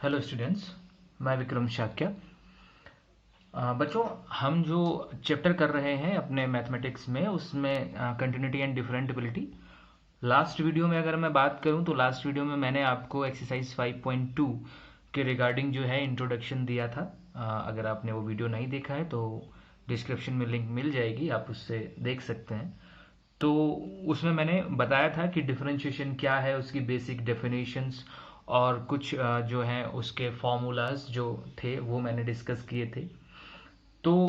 Hello students, मैं विक्रम शाक्या। बच्चों, हम जो चैप्टर कर रहे हैं अपने मैथमेटिक्स में उसमें कंटिन्यूटी एंड डिफरेंटिबिलिटी। लास्ट वीडियो में अगर मैं बात करूं तो लास्ट वीडियो में मैंने आपको एक्सरसाइज 5.2 के रिगार्डिंग जो है इंट्रोडक्शन दिया था। अगर आपने वो वीडियो नहीं देखा है तो डिस्क्रिप्शन में लिंक मिल जाएगी, आप उससे देख सकते हैं। तो उसमें मैंने बताया था कि डिफरेंशिएशन क्या है, उसकी बेसिक डेफिनेशंस और कुछ जो हैं उसके फॉर्मूलाज जो थे वो मैंने डिस्कस किए थे। तो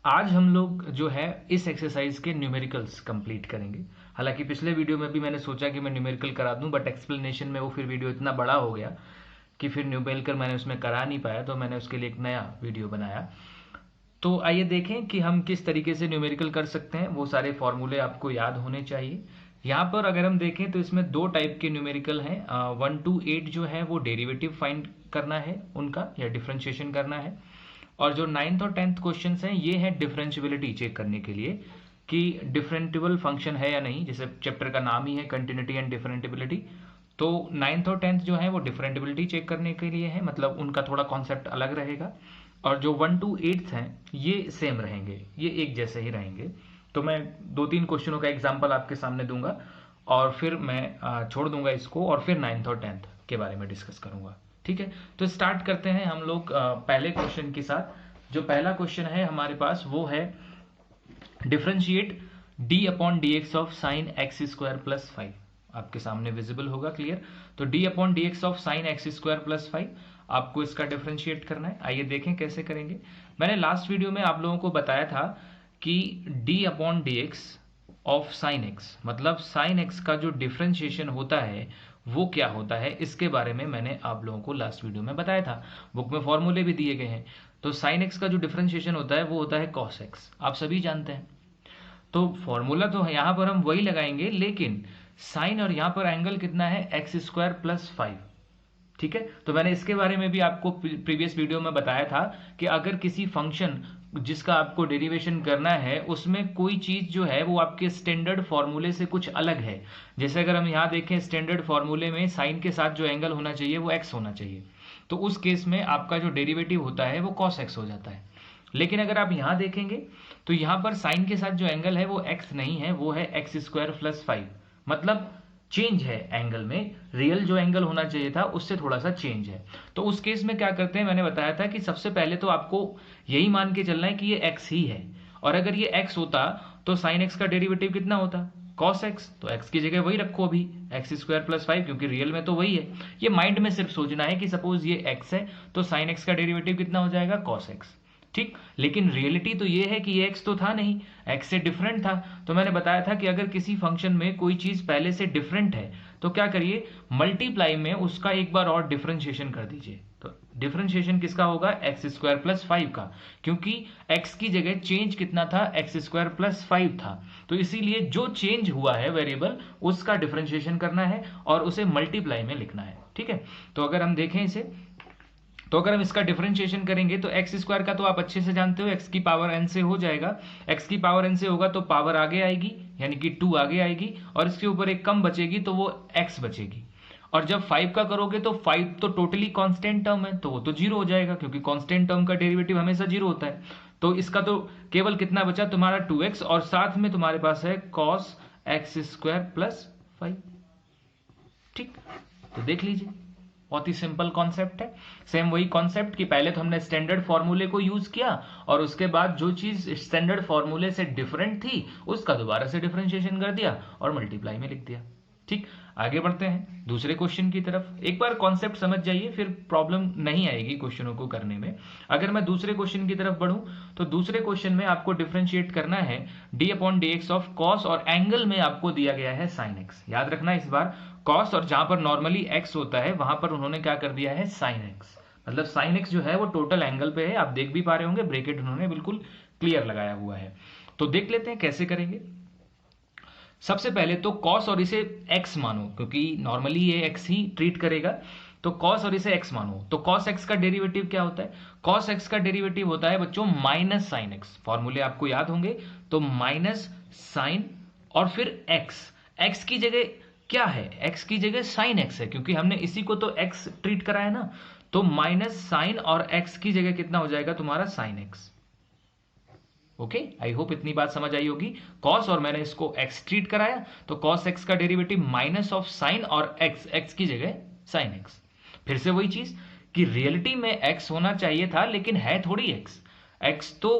आज हम लोग जो है इस एक्सरसाइज के न्यूमेरिकल्स कंप्लीट करेंगे। हालांकि पिछले वीडियो में भी मैंने सोचा कि मैं न्यूमेरिकल करा दूं, बट एक्सप्लेनेशन में वो फिर वीडियो इतना बड़ा हो गया कि फिर न्यूमेरिकल मैंने उसमें करा नहीं पाया, तो मैंने उसके लिए एक नया वीडियो बनाया। तो आइए देखें कि हम किस तरीके से न्यूमेरिकल कर सकते हैं। वो सारे फॉर्मूले आपको याद होने चाहिए। यहाँ पर अगर हम देखें तो इसमें दो टाइप के न्यूमेरिकल हैं। 1 to 8 जो है वो डेरिवेटिव फाइंड करना है उनका, या डिफ्रेंशिएशन करना है। और जो 9th और 10th क्वेश्चन हैं ये है डिफरेंशिबिलिटी चेक करने के लिए कि डिफरेंटिबल फंक्शन है या नहीं। जैसे चैप्टर का नाम ही है कंटिन्यूटी एंड डिफरेंटिबिलिटी, तो 9th और 10th जो है वो डिफरेंटिबिलिटी चेक करने के लिए है, मतलब उनका थोड़ा कॉन्सेप्ट अलग रहेगा। और जो 1 to 8 हैं ये सेम रहेंगे, ये एक जैसे ही रहेंगे। तो मैं 2-3 क्वेश्चनों का एग्जाम्पल आपके सामने दूंगा और फिर मैं छोड़ दूंगा इसको, और फिर 9th और 10th के बारे में डिस्कस करूंगा। ठीक है, तो स्टार्ट करते हैं हम लोग पहले क्वेश्चन के साथ। जो पहला क्वेश्चन है हमारे पास वो है differentiate D upon D X of sine x square plus 5। आपके सामने विजिबल होगा, क्लियर। तो D upon D X of sine x square plus 5 आपको इसका डिफरेंशिएट करना है। आइए देखें कैसे करेंगे। मैंने लास्ट वीडियो में आप लोगों को बताया था कि D upon D X of sine x, मतलब साइन एक्स का जो डिफरेंशिएशन होता है वो क्या होता है, इसके बारे में मैंने आप लोगों को लास्ट वीडियो में बताया था। बुक में फॉर्मूले भी दिए गए हैं। तो साइन एक्स का जो डिफरेंशिएशन होता है वो होता है कॉस एक्स, आप सभी जानते हैं। तो फॉर्मूला तो यहां पर हम वही लगाएंगे, लेकिन साइन और यहां पर एंगल कितना है, एक्स स्क्वायर प्लस 5। ठीक है, तो मैंने इसके बारे में भी आपको प्रीवियस वीडियो में बताया था कि अगर किसी फंक्शन जिसका आपको डेरिवेशन करना है उसमें कोई चीज जो है वो आपके स्टैंडर्ड फॉर्मूले से कुछ अलग है। जैसे अगर हम यहां देखें स्टैंडर्ड फॉर्मूले में साइन के साथ जो एंगल होना चाहिए वो एक्स होना चाहिए, तो उस केस में आपका जो डेरिवेटिव होता है वो कॉस एक्स हो जाता है। लेकिन अगर आप यहां देखेंगे तो यहां पर साइन के साथ जो एंगल है वो एक्स नहीं है, वो है एक्स स्क्वायर प्लस 5। मतलब चेंज है एंगल में, रियल जो एंगल होना चाहिए था उससे थोड़ा सा चेंज है। तो उस केस में क्या करते हैं, मैंने बताया था कि सबसे पहले तो आपको यही मान के चलना है कि ये एक्स ही है। और अगर ये एक्स होता तो साइन एक्स का डेरिवेटिव कितना होता, कॉस एक्स। तो एक्स की जगह वही रखो अभी, एक्स स्क्वायर प्लस 5, क्योंकि रियल में तो वही है। ये माइंड में सिर्फ सोचना है कि सपोज ये एक्स है तो साइन एक्स का डेरिवेटिव कितना हो जाएगा, कॉस एक्स। ठीक, लेकिन रियलिटी तो ये है कि ये एक्स तो था नहीं, एक्स से डिफरेंट था। तो मैंने बताया था कि अगर किसी फंक्शन में कोई चीज पहले से डिफरेंट है तो क्या करिए, मल्टीप्लाई में उसका एक बार और डिफरेंशिएशन कर दीजिए। तो डिफरेंशिएशन किसका होगा, एक्स स्क्वायर प्लस 5 का, क्योंकि एक्स की जगह चेंज कितना था, एक्स स्क्वायर प्लस 5 था। तो इसीलिए जो चेंज हुआ है वेरिएबल उसका डिफरेंशिएशन करना है और उसे मल्टीप्लाई में लिखना है। ठीक है, तो अगर हम देखें इसे, तो अगर हम इसका डिफरेंशिएशन करेंगे तो एक्स स्क्वायर का तो आप अच्छे से जानते हो, एक्स की पावर एन से हो जाएगा। एक्स की पावर एन से होगा तो पावर आगे आएगी, यानी कि 2 आगे आएगी, और इसके ऊपर एक कम बचेगी तो वो एक्स बचेगी। और जब 5 का करोगे तो 5 तो टोटली कांस्टेंट टर्म है, तो वो तो जीरो हो जाएगा, क्योंकि कांस्टेंट टर्म का डेरिवेटिव हमेशा जीरो होता है। तो इसका तो केवल कितना बचा तुम्हारा 2x, और साथ में तुम्हारे पास है कॉस एक्स स्क्वायर प्लस 5। ठीक, तो देख लीजिए, बहुत ही सिंपल कॉन्सेप्ट है। सेम वही कॉन्सेप्ट कि पहले तो हमने स्टैंडर्ड फॉर्मूले को यूज किया और उसके बाद जो चीज स्टैंडर्ड फॉर्मूले से डिफरेंट थी उसका दोबारा से डिफरेंशिएशन कर दिया और मल्टीप्लाई में लिख दिया। ठीक, आगे बढ़ते हैं दूसरे क्वेश्चन की तरफ। एक बार कॉन्सेप्ट समझ जाइए, फिर प्रॉब्लम नहीं आएगी क्वेश्चनों को करने में। अगर मैं दूसरे क्वेश्चन की तरफ बढ़ूं तो दूसरे क्वेश्चन में आपको डिफरेंशिएट करना है D upon D X of cos, और एंगल में आपको दिया गया है साइन एक्स। याद रखना इस बार, कॉस और जहां पर नॉर्मली एक्स होता है वहां पर उन्होंने क्या कर दिया है, साइन एक्स। मतलब साइन एक्स जो है वो टोटल एंगल पे है, आप देख भी पा रहे होंगे, ब्रैकेट उन्होंने बिल्कुल क्लियर लगाया हुआ है। तो देख लेते हैं कैसे करेंगे। सबसे पहले तो कॉस और इसे x मानो, क्योंकि नॉर्मली ये x ही ट्रीट करेगा। तो कॉस और इसे x मानो, तो कॉस x का डेरिवेटिव क्या होता है, कॉस x का डेरिवेटिव होता है बच्चों माइनस साइन x। फॉर्मूले आपको याद होंगे, तो माइनस साइन और फिर x, x की जगह क्या है, x की जगह साइन x है, क्योंकि हमने इसी को तो x ट्रीट कराया ना, तो माइनस साइन और x की जगह कितना हो जाएगा तुम्हारा sine x। Okay, I hope इतनी बात समझ आई होगी। cos और मैंने इसको x ट्रीट कराया, तो cos x का डेरिवेटिव माइनस ऑफ साइन और x की जगह साइन x। फिर से वही चीज कि रियलिटी में x होना चाहिए था, लेकिन है थोड़ी x तो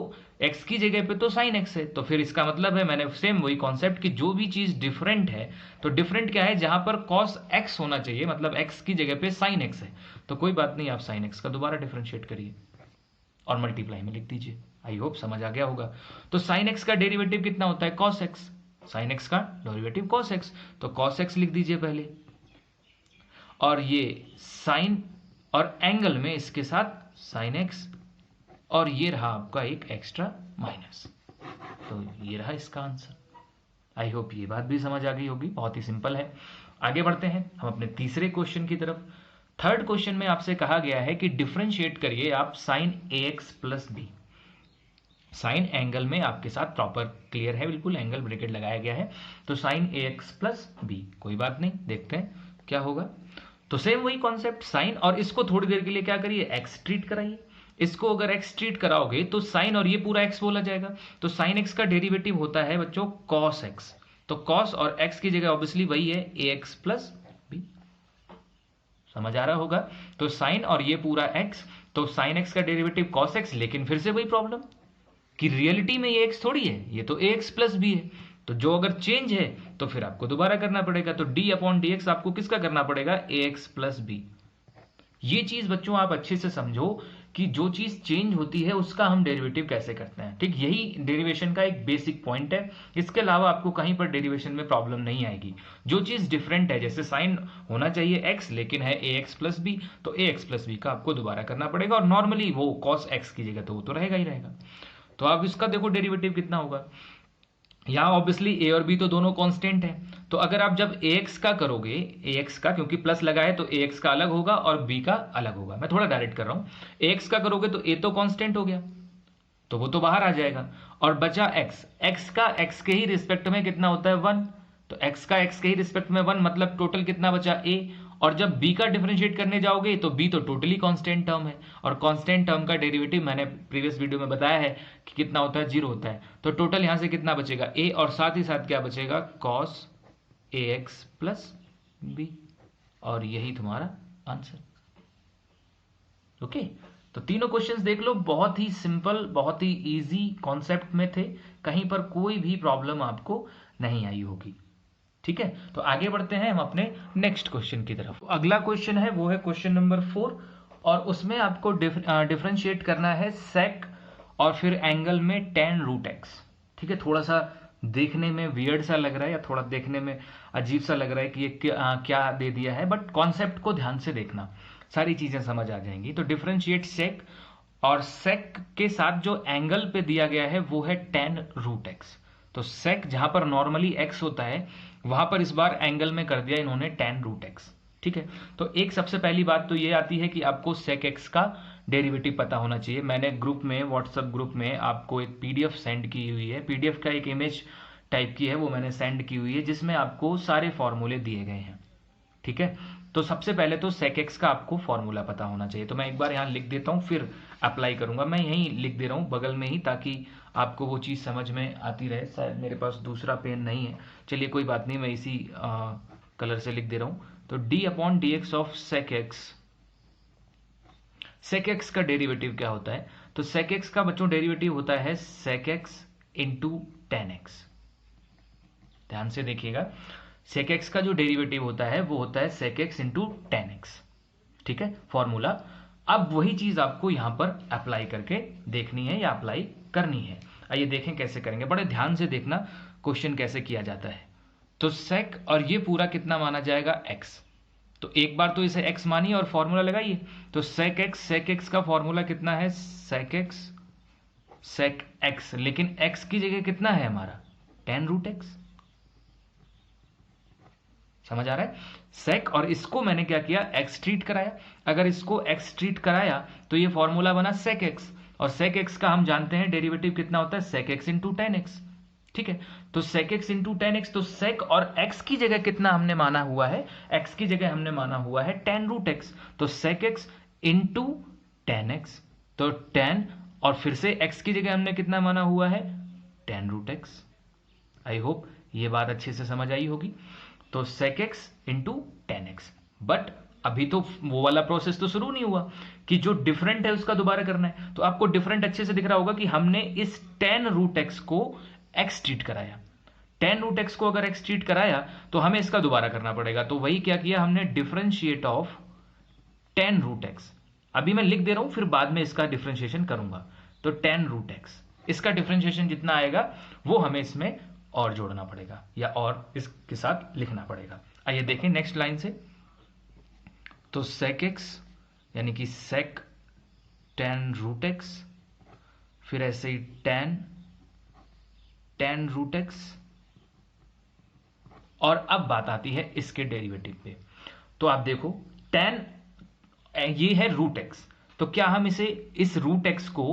x की जगह पे तो साइन x है, तो फिर इसका मतलब है मैंने सेम वही कॉन्सेप्ट कि जो भी चीज डिफरेंट है, तो डिफरेंट क्या है, जहां पर cos x होना चाहिए, मतलब x की जगह पे साइन x है, तो कोई बात नहीं, आप साइन x का दोबारा डिफरेंशिएट करिए और मल्टीप्लाई में लिख दीजिए। आई होप समझ आ गया होगा। तो साइन x का डेरिवेटिव कितना होता है, cos x। साइन x का डेरिवेटिव cos x, तो cos x लिख दीजिए पहले, और ये साइन और एंगल में इसके साथ साइन x, और ये रहा आपका एक एक्स्ट्रा माइनस, तो ये रहा इसका आंसर। आई होप ये बात भी समझ आ गई होगी, बहुत ही सिंपल है। आगे बढ़ते हैं हम अपने तीसरे क्वेश्चन की तरफ। थर्ड क्वेश्चन में आपसे कहा गया है कि डिफरेंशिएट करिए आप sine ax plus b. Sine angle में आपके साथ प्रॉपर क्लियर है, बिल्कुल एंगल ब्रैकेट लगाया गया है, तो साइन ax प्लस बी, कोई बात नहीं, देखते हैं क्या होगा। तो सेम वही कॉन्सेप्ट, साइन और इसको थोड़ी देर के लिए क्या करिए, x ट्रीट कराइए। इसको अगर x ट्रीट कराओगे तो साइन और ये पूरा x बोला जाएगा, तो साइन x का डेरिवेटिव होता है बच्चों cos x, तो cos और x की जगह ऑब्वियसली वही है ax प्लस बी। समझ आ रहा होगा। तो साइन और ये पूरा x, तो साइन x का डेरिवेटिव cos x, लेकिन फिर से वही प्रॉब्लम कि रियलिटी में ये x थोड़ी है, ये तो ax प्लस बी है, तो जो अगर चेंज है तो फिर आपको दोबारा करना पड़ेगा, तो d अपॉन dx आपको किसका करना पड़ेगा, ax प्लस बी। ये चीज बच्चों आप अच्छे से समझो कि जो चीज चेंज होती है उसका हम डेरिवेटिव कैसे करते हैं, ठीक, यही डेरिवेशन का एक बेसिक पॉइंट है। इसके अलावा आपको कहीं पर डेरिवेशन में प्रॉब्लम नहीं आएगी। जो चीज डिफरेंट है, जैसे साइन होना चाहिए x लेकिन है ax प्लस बी, तो ax प्लस बी का आपको दोबारा करना पड़ेगा, और नॉर्मली वो cos x की जगह तो वो तो रहेगा ही रहेगा। तो आप इसका देखो डेरिवेटिव कितना होगा, यहाँ ऑब्वियसली a और b तो दोनों कांस्टेंट है, तो अगर आप जब ax का करोगे, ax का क्योंकि प्लस लगा है तो ax का अलग होगा और b का अलग होगा, मैं थोड़ा डायरेक्ट कर रहा हूं। ax का करोगे तो a तो कांस्टेंट हो गया, तो वो तो बाहर आ जाएगा, और बचा x का x के ही रिस्पेक्ट में कितना होता है 1, तो x का x के ही रिस्पेक्ट में 1, मतलब टोटल कितना बचा a, और जब b का डिफरेंशिएट करने जाओगे तो b तो टोटली कांस्टेंट टर्म है, और कांस्टेंट टर्म का डेरिवेटिव मैंने प्रीवियस वीडियो में बताया है कि कितना होता है, 0 होता है, तो टोटल यहां से कितना बचेगा a, और साथ ही साथ क्या बचेगा cos ax प्लस बी, और यही तुम्हारा आंसर। ओके, तो तीनों क्वेश्चंस देख लो, बहुत ही सिंपल, बहुत ही इजी कॉन्सेप्ट में थे, कहीं पर कोई भी प्रॉब्लम आपको नहीं आई होगी। ठीक है, तो आगे बढ़ते हैं हम अपने नेक्स्ट क्वेश्चन की तरफ। अगला क्वेश्चन है वो है क्वेश्चन नंबर 4, और उसमें आपको डिफरेंशिएट करना है सेक और फिर एंगल में tan रूट x। ठीक है, थोड़ा सा देखने में वियर्ड सा लग रहा है, या थोड़ा देखने में अजीब सा लग रहा है कि ये क्या दे दिया है, बट कॉन्सेप्ट को ध्यान से देखना, सारी चीजें समझ आ जाएंगी। तो डिफरेंशिएट सेक, और सेक के साथ जो एंगल पे दिया गया है वो है tan रूट x। तो सेक जहां पर नॉर्मली x होता है, वहां पर इस बार एंगल में कर दिया इन्होंने tan रूट x। ठीक है, तो एक सबसे पहली बात तो ये आती है कि आपको sec x का डेरिवेटिव पता होना चाहिए। मैंने ग्रुप में, व्हाट्सएप ग्रुप में आपको एक पीडीएफ सेंड की हुई है, पीडीएफ का एक इमेज टाइप की है, वो मैंने सेंड की हुई है, जिसमें आपको सारे फॉर्मूले दिए गए हैं। ठीक है, तो सबसे पहले तो sec x का आपको फॉर्मूला पता होना चाहिए। तो मैं एक बार यहाँ लिख देता हूँ, फिर अप्लाई करूंगा। मैं यहीं लिख दे रहा हूँ बगल में ही, ताकि आपको वो चीज़ समझ में आती रहे। शायद मेरे पास दूसरा पेन नहीं है, चलिए कोई बात नहीं, मैं इसी कलर से लिख दे रहा हूँ। तो d upon D X of sec x, sec x का डेरिवेटिव क्या होता है, तो sec x का बच्चों डेरिवेटिव होता है sec x into tan x। ध्यान से देखिएगा, sec x का जो डेरिवेटिव होता है वो होता है sec x into tan x। ठीक है, फॉर्मूला। अब वही चीज आपको यहां पर अप्लाई करके देखनी है या अप्लाई करनी है। आइए देखें कैसे करेंगे, बड़े ध्यान से देखना क्वेश्चन कैसे किया जाता है। तो sec और ये पूरा कितना माना जाएगा x, तो एक बार तो इसे x मानिए और फॉर्मूला लगाइए। तो sec x का फॉर्मूला कितना है, sec x, लेकिन x की जगह कितना है हमारा tan रूट x। समझ आ रहा है, sec, और इसको मैंने क्या किया, x ट्रीट कराया। अगर इसको x ट्रीट कराया तो ये फॉर्मूला बना sec x, और sec x का हम जानते हैं डेरिवेटिव कितना होता है, sec x into tan x। ठीक है, तो sec x into ten x, तो sec और x की जगह कितना हमने माना हुआ है, x की जगह हमने माना हुआ है tan रूट x, तो sec x into ten x, तो tan, और फिर से x की जगह हमने कितना माना हुआ है, tan root x। I hope ये बात अच्छे से समझ आई होगी। तो sec x into ten x, but अभी तो वो वाला प्रोसेस तो शुरू नहीं हुआ कि जो डिफरेंट है उसका दोबारा करना है। तो आपको डिफरेंट अच्छे से दिख रहा होगा कि हमने इस tan रूट x को x ट्रीट कराया, tan रूट x को अगर x ट्रीट कराया तो हमें इसका दोबारा करना पड़ेगा। तो वही क्या किया हमने, differentiate of tan root x। अभी मैं लिख दे रहा हूं, फिर बाद में इसका डिफरेंशिएशन करूंगा। तो tan रूट x, इसका डिफरेंशिएशन जितना आएगा वो हमें इसमें और जोड़ना पड़ेगा या और इसके साथ लिखना पड़ेगा। आइए देखें नेक्स्ट लाइन से। तो sec x यानी कि sec tan रूट x, फिर ऐसे ही tan रूट x, और अब बात आती है इसके डेरिवेटिव पे। तो आप देखो tan ये है रूट x, तो क्या हम इसे इस रूट x को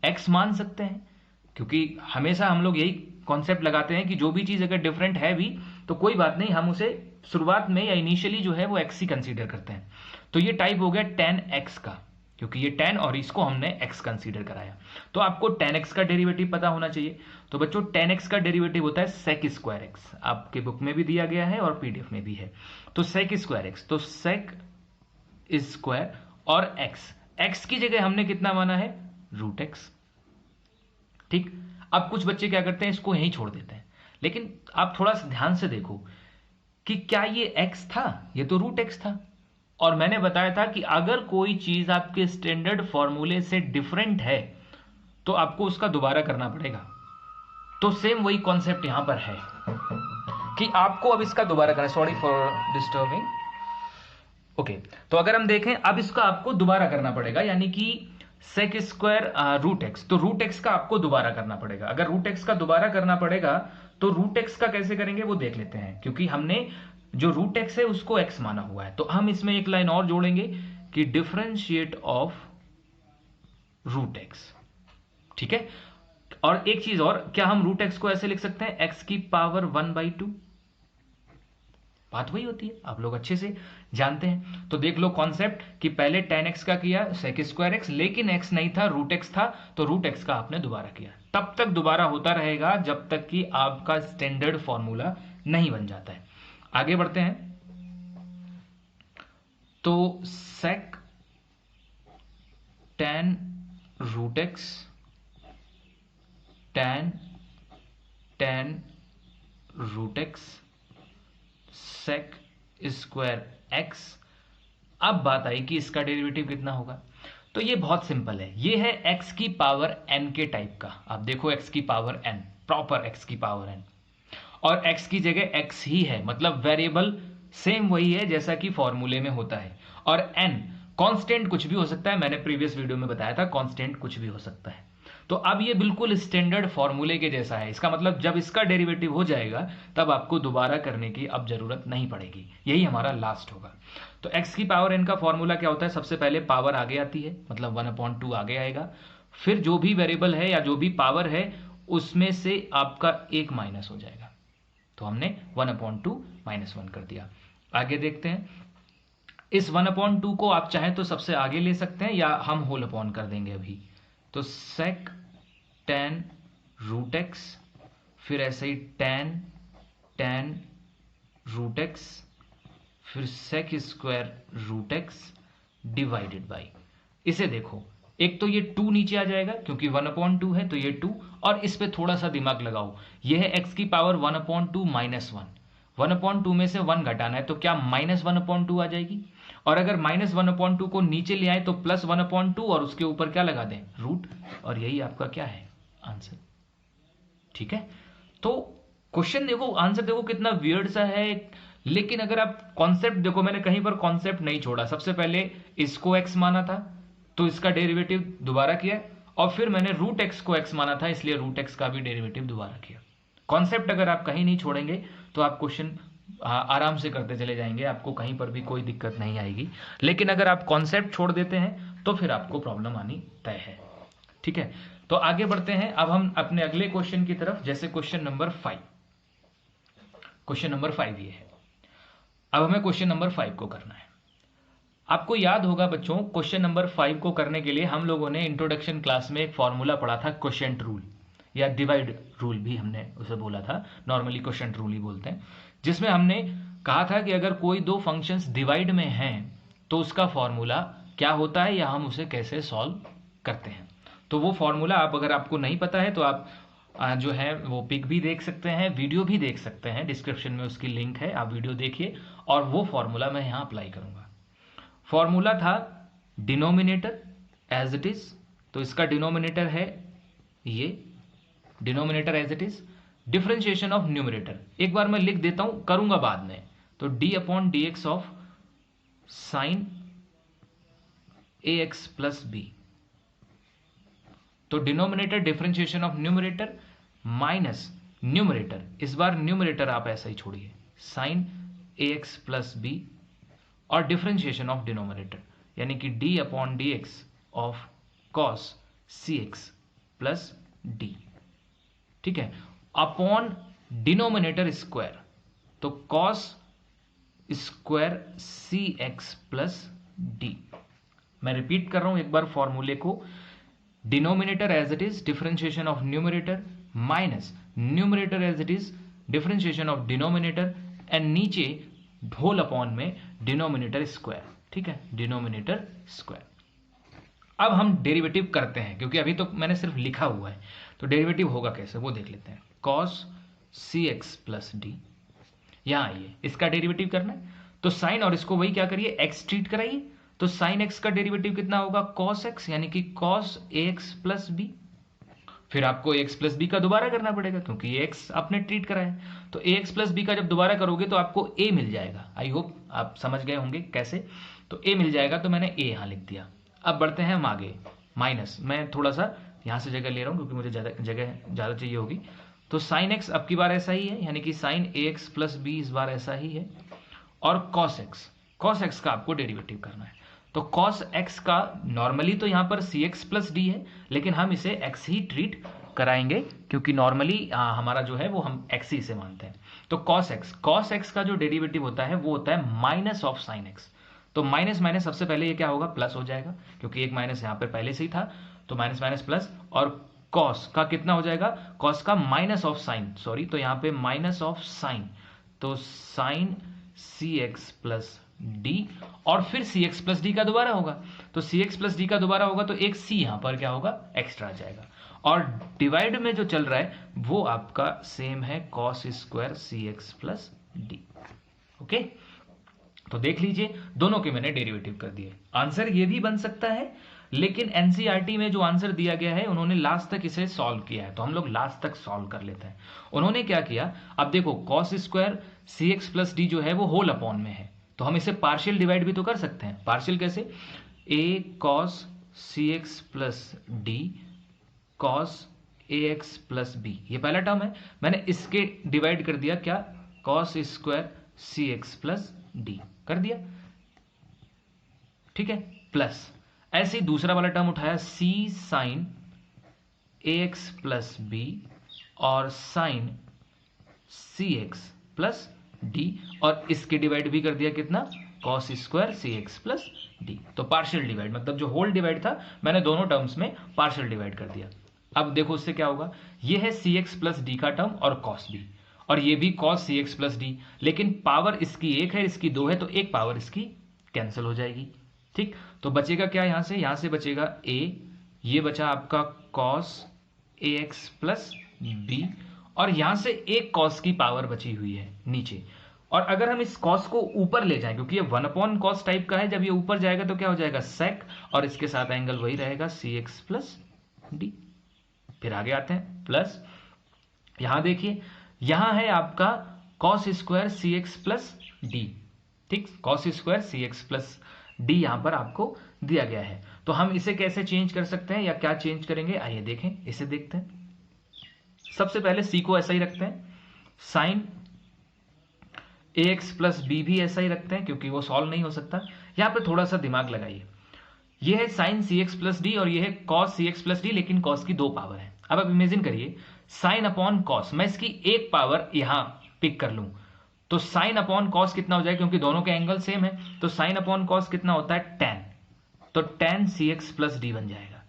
x मान सकते हैं? क्योंकि हमेशा हम लोग यही कॉन्सेप्ट लगाते हैं कि जो भी चीज अगर डिफरेंट है भी तो कोई बात नहीं, हम उसे शुरुआत में या इनिशियली जो है वो x ही कंसीडर करते हैं। तो ये टाइप हो गया tan x का, क्योंकि ये tan और इसको हमने x कंसीडर कराया। तो आपको tan x का डेरिवेटिव पता होना चाहिए। तो बच्चों tan x का डेरिवेटिव होता है sec स्क्वायर x, आपके बुक में भी दिया गया है और पीडीएफ में भी है। तो sec स्क्वायर x, तो sec स्क्वायर और x की जगह हमने कितना माना है, रूट x। ठीक, अब कुछ बच्चे क्या करते हैं, इसको यहीं छोड़ देते हैं, लेकिन आप थोड़ा सा ध्यान से देखो कि क्या ये x था, ये तो रूट x था। और मैंने बताया था कि अगर कोई चीज आपके स्टैंडर्ड फॉर्मूले से डिफरेंट है तो आपको उसका दोबारा करना पड़ेगा। तो सेम वही कॉन्सेप्ट यहां पर है कि आपको अब इसका दोबारा करना, सॉरी फॉर डिस्टर्बिंग। ओके, तो अगर हम देखें अब इसका आपको दोबारा करना पड़ेगा, यानी कि sec स्क्वायर रूट x, तो रूट x का आपको दोबारा करना पड़ेगा। अगर रूट x का दोबारा करना पड़ेगा तो रूट x का कैसे करेंगे वो देख लेते हैं, क्योंकि हमने जो रूट x है उसको x माना हुआ है। तो हम इसमें एक लाइन और जोड़ेंगे कि डिफरेंशिएट ऑफ रूट x। ठीक है, और एक चीज और, क्या हम रूट x को ऐसे लिख सकते हैं x की पावर 1/2? बात वही होती है, आप लोग अच्छे से जानते हैं। तो देख लो कॉन्सेप्ट कि पहले tan x का किया sec स्क्वायर x, लेकिन x नहीं था, रूट x था, तो रूट x का आपने दोबारा किया। तब तक दोबारा होता रहेगा जब तक कि आपका स्टैंडर्ड फॉर्मूला नहीं बन जाता है। आगे बढ़ते हैं। तो sec tan root x, tan root x, sec square x। अब बात आई कि इसका डेरिवेटिव कितना होगा। तो ये बहुत सिंपल है, ये है x की पावर n के टाइप का। आप देखो x की पावर n, प्रॉपर x की पावर n, और x की जगह x ही है, मतलब वेरिएबल सेम वही है जैसा कि फॉर्मूले में होता है। और n कांस्टेंट कुछ भी हो सकता है, मैंने प्रीवियस वीडियो में बताया था कांस्टेंट कुछ भी हो सकता है। तो अब ये बिल्कुल स्टैंडर्ड फॉर्मूले के जैसा है। इसका मतलब जब इसका डेरिवेटिव हो जाएगा तब आपको दोबारा करने की अब जरूरत नहीं पड़ेगी, यही हमारा लास्ट होगा। तो x की पावर n का फॉर्मूला क्या होता है, सबसे पहले पावर आगे आती है, मतलब 1/2 आगे आएगा, फिर जो भी वेरिएबल है या जो भी पावर है उसमें से आपका एक माइनस हो जाएगा। तो हमने 1/2 -1 कर दिया। आगे देखते हैं, इस 1/2 को आप चाहें तो सबसे आगे ले सकते हैं या हम होल अपॉन कर देंगे अभी। तो sec tan रूट x, फिर ऐसे ही tan रूट x, फिर sec square root x divided by, इसे देखो एक तो ये 2 नीचे आ जाएगा क्योंकि 1/2 है, तो ये 2, और इस पे थोड़ा सा दिमाग लगाओ, ये है x की पावर 1/2 -1, 1/2 में से 1 घटाना है तो क्या -1/2 आ जाएगी। और अगर -1/2 को नीचे ले आए तो +1/2 और उसके ऊपर क्या लगा दें, रूट, और यही आपका क्या है, आंसर। ठीक है, तो क्वेश्चन देखो, आंसर देखो कितना वियर्ड सा है, लेकिन अगर आप कॉन्सेप्ट देखो, मैंने कहीं पर कॉन्सेप्ट नहीं छोड़ा। सबसे पहले इसको x माना था तो इसका डेरिवेटिव दोबारा किया, और फिर मैंने रूट x को x माना था इसलिए रूट x का भी डेरिवेटिव दोबारा किया। कॉन्सेप्ट अगर आप कहीं नहीं छोड़ेंगे तो आप क्वेश्चन आराम से करते चले जाएंगे, आपको कहीं पर भी कोई दिक्कत नहीं आएगी। लेकिन अगर आप कॉन्सेप्ट छोड़ देते हैं तो फिर आपको प्रॉब्लम आनी तय है। ठीक है, तो तो आगे बढ़ते हैं अब हम अपने अगले क्वेश्चन की तरफ, जैसे क्वेश्चन नंबर 5। क्वेश्चन नंबर 5 ये है। अब हमें क्वेश्चन नंबर 5 को करना है। आपको याद होगा बच्चों, क्वेश्चन नंबर 5 को करने के लिए हम लोगों ने इंट्रोडक्शन क्लास में एक फॉर्मूला पढ़ा था, क्वोशिएंट रूल या डिवाइड रूल भी हमने उसे बोला था, नॉर्मली क्वोशिएंट रूल ही बोलते हैं, जिसमें हमने कहा था कि अगर कोई दो फंक्शंस डिवाइड में हैं तो उसका फॉर्मूला क्या होता है या हम उसे कैसे सॉल्व करते हैं। तो वो फॉर्मूला आप, अगर आपको नहीं पता है तो आप जो है वो पिक भी देख सकते हैं, वीडियो भी देख सकते हैं, डिस्क्रिप्शन में उसकी लिंक है, आप वीडियो देखिए और वो फॉर्मूला मैं यहाँ अप्लाई करूँगा। फॉर्मूला था डिनोमिनेटर एज इट इज, तो इसका डिनोमिनेटर है ये, denominator as it is, differentiation of numerator एक बार मैं लिख देता हूं, करूंगा बाद में, तो D upon D X of sine A X plus B. तो denominator differentiation of numerator minus numerator, इस बार न्यूमरेटर आप ऐसा ही छोड़िए, sine A X plus B, और डिफरेंशिएशन ऑफ डिनोमिनेटर यानी कि D upon D X of cos C X plus D, ठीक है, अपॉन डिनोमिनेटर स्क्वायर, तो cos square C X plus D. मैं रिपीट कर रहा हूं एक बार फॉर्मूले को, denominator as it is differentiation of numerator minus numerator as it is differentiation of denominator, and नीचे होल अपॉन में डिनोमिनेटर स्क्वायर, ठीक है, डिनोमिनेटर स्क्वायर। अब हम डेरिवेटिव करते हैं, क्योंकि अभी तो मैंने सिर्फ लिखा हुआ है, तो डेरिवेटिव होगा कैसे वो देख लेते हैं। Cos C X plus D, यहां आइए, इसका डेरिवेटिव करना है, तो साइन और इसको वही क्या करिए, एक्स ट्रीट कराइए, तो साइन एक्स का डेरिवेटिव कितना होगा, कॉस एक्स, यानी कि cos A X plus B. फिर आपको एक्स प्लस बी का दोबारा करना पड़ेगा क्योंकि ये एक्स आपने ट्रीट करा है, तो ए एक्स प्लस बी का जब दोबारा करोगे तो आपको ए मिल जाएगा। आई होप आप समझ गए होंगे कैसे, तो ए मिल जाएगा, तो मैंने ए यहां लिख दिया। अब बढ़ते हैं हम आगे, माइनस, मैं थोड़ा सा यहां से जगह ले रहा हूं क्योंकि मुझे जगह ज़्यादा चाहिए होगी, तो साइन एक्स अब की बार ऐसा ही है, यानी कि sign A X plus B इस बार ऐसा ही है, और कॉस एक्स का आपको डेरिवेटिव करना है। तो कॉस एक्स का नॉर्मली तो यहां पर सी एक्स प्लस डी है, लेकिन हम इसे एक्स ही ट्रीट कराएंगे क्योंकि नॉर्मली हमारा जो है वो हम एक्स ही से मानते हैं। तो कॉस एक्स का जो डेरिवेटिव होता है वो होता है माइनस ऑफ साइन एक्स, तो माइनस माइनस सबसे पहले ये क्या होगा, प्लस हो जाएगा, क्योंकि एक माइनस यहाँ पे पहले से ही था, तो माइनस माइनस प्लस, और कॉस का कितना हो जाएगा, कॉस का माइनस ऑफ साइन, सॉरी, तो यहाँ पे माइनस ऑफ साइन, तो साइन सी एक्स प्लस डी, और फिर सी एक्स प्लस डी का दोबारा होगा, तो सी एक्स प्लस डी का दोबारा होगा, तो एक सी यहां पर क्या होगा, एक्स्ट्रा आ जाएगा, और डिवाइड में जो चल रहा है वो आपका सेम है, cos square C X plus D. Okay, तो देख लीजिए दोनों के मैंने डेरिवेटिव कर दिए। आंसर ये भी बन सकता है, लेकिन एनसीईआरटी में जो आंसर दिया गया है उन्होंने लास्ट तक इसे सॉल्व किया है, तो हम लोग लास्ट तक सॉल्व कर लेते हैं। उन्होंने क्या किया, अब देखो cos square C X plus D जो है वो होल अपॉन में है, तो हम इसे पार्शियल डिवाइड भी तो कर सकते हैं। पार्शियल कैसे, ए cos C X plus D cos A X plus B, ये पहला टर्म है, मैंने इसके डिवाइड कर दिया क्या, cos square C X plus D कर दिया, ठीक है, प्लस ऐसे ही दूसरा वाला टर्म उठाया, सी sign A X plus B और साइन सी एक्स प्लस डी, और इसके डिवाइड भी कर दिया कितना, cos square C X plus D. तो पार्शियल डिवाइड, मतलब जो होल डिवाइड था मैंने दोनों टर्म्स में पार्शियल डिवाइड कर दिया। अब देखो उससे क्या होगा, ये है सी एक्स प्लस डी का टर्म और कॉस बी, और ये भी cos C X plus D, लेकिन पावर इसकी एक है, इसकी दो है, तो एक पावर इसकी कैंसिल हो जाएगी, ठीक। तो बचेगा क्या, यहां से बचेगा ए, ये बचा आपका cos A X plus B, और यहां से एक कॉस की पावर बची हुई है नीचे, और अगर हम इस कॉस को ऊपर ले जाएं, क्योंकि ये वन अपॉन कॉस टाइप का है, जब ये ऊपर जाएगा तो क्या हो जाएगा, सेक, और इसके साथ एंगल वही रहेगा सी एक्स प्लस डी। फिर आगे आते हैं, प्लस यहां देखिए, यहां है आपका cos square C X plus D, ठीक, cos square C X plus D यहां पर आपको दिया गया है, तो हम इसे कैसे चेंज कर सकते हैं या क्या चेंज करेंगे, आइए देखें, इसे देखते हैं। सबसे पहले सी को ऐसा ही रखते हैं, sign A X plus B भी ऐसा ही रखते हैं क्योंकि वो सॉल्व नहीं हो सकता। यहां पे थोड़ा सा दिमाग लगाइए, ये है साइन सी एक्स प्लस डी और ये है cos C X plus D, लेकिन कॉस की 2 पावर है। अब आप इमेजिन करिए साइन अपॉन कॉस, मैं इसकी 1 पावर यहां पिक कर लूं तो साइन अपॉन कॉस कितना हो जाएगा, क्योंकि दोनों के एंगल सेम है, तो साइन अपॉन कॉस कितना होता है tan, तो tan सी एक्स प्लस डी बन जाएगा।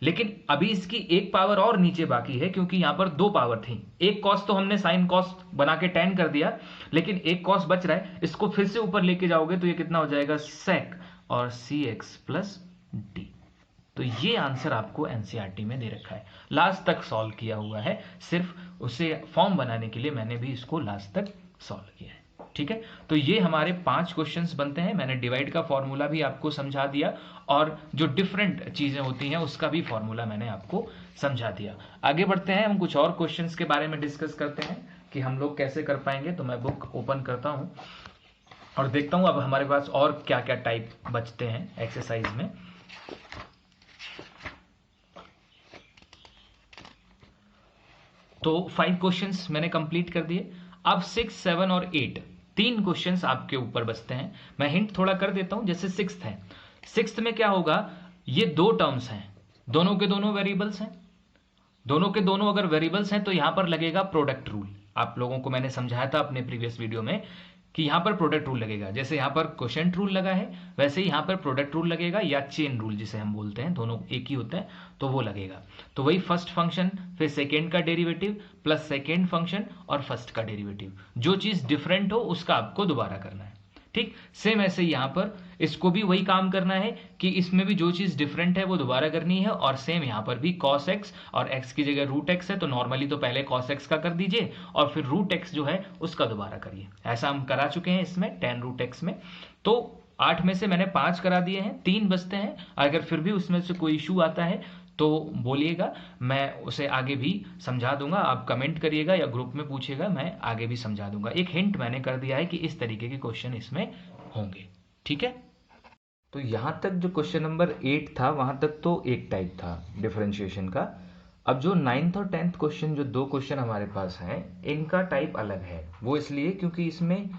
लेकिन अभी इसकी 1 पावर और नीचे बाकी है, क्योंकि यहां पर 2 पावर थी। एक कॉस तो हमने साइन कॉस बना के tan कर दिया, लेकिन एक कॉस बच रहा है, इसको फिर से ऊपर लेके जाओगे तो ये कितना हो जाएगा sec और सी एक्स प्लस डी। तो ये आंसर आपको एनसीईआरटी में दे रखा है, लास्ट तक सॉल्व किया हुआ है, सिर्फ उसे फॉर्म बनाने के लिए मैंने भी इसको लास्ट तक सॉल्व किया है। ठीक है, तो ये हमारे 5 क्वेश्चंस बनते हैं। मैंने डिवाइड का फॉर्मूला भी आपको समझा दिया और जो डिफरेंट चीजें होती हैं उसका भी फॉर्मूला मैंने आपको समझा दिया। आगे बढ़ते हैं, हम कुछ और क्वेश्चंस के बारे में डिस्कस करते हैं कि हम लोग कैसे कर पाएंगे। तो मैं बुक ओपन करता हूं और देखता हूं अब हमारे पास और क्या क्या टाइप बचते हैं एक्सरसाइज में। तो 5 क्वेश्चंस मैंने कंप्लीट कर दिए। अब 6, 7 और 8 3 क्वेश्चंस आपके ऊपर बचते हैं। मैं हिंट थोड़ा कर देता हूं, जैसे 6th है, 6th में क्या होगा, ये 2 टर्म्स हैं, दोनों के दोनों वेरिएबल्स हैं, दोनों के दोनों अगर वेरिएबल्स हैं तो यहां पर लगेगा प्रोडक्ट रूल। आप लोगों को मैंने समझाया था अपने प्रीवियस वीडियो में कि यहां पर प्रोडक्ट रूल लगेगा, जैसे यहां पर क्वोशिएंट रूल लगा है वैसे ही यहां पर प्रोडक्ट रूल लगेगा, या चेन रूल जिसे हम बोलते हैं, दोनों एक ही होता है तो वो लगेगा। तो वही फर्स्ट फंक्शन फिर सेकेंड का डेरिवेटिव प्लस सेकेंड फंक्शन और फर्स्ट का डेरिवेटिव, जो चीज डिफरेंट हो उसका आपको दोबारा करना है। ठीक, सेम ऐसे ही यहां पर इसको भी वही काम करना है कि इसमें भी जो चीज डिफरेंट है वो दोबारा करनी है, और सेम यहां पर भी cos x और x की जगह रूट x है तो नॉर्मली तो पहले cos x का कर दीजिए और फिर रूट x जो है उसका दोबारा करिए। ऐसा हम करा चुके हैं इसमें tan रूट x में। तो 8 में से मैंने 5 करा दिए हैं, 3 बचते हैं। अगर फिर भी उसमें से कोई इशू आता है तो बोलिएगा, मैं उसे आगे भी समझा दूंगा। आप कमेंट करिएगा या ग्रुप में पूछिएगा, मैं आगे भी समझा दूंगा। एक हिंट मैंने कर दिया है कि इस तरीके के क्वेश्चन इसमें होंगे। ठीक है, तो यहां तक जो क्वेश्चन नंबर 8 था वहां तक तो एक टाइप था डिफरेंशिएशन का। अब जो 9th और 10th क्वेश्चन, जो 2 क्वेश्चन हमारे पास हैं, इनका टाइप अलग है। वो इसलिए क्योंकि इसमें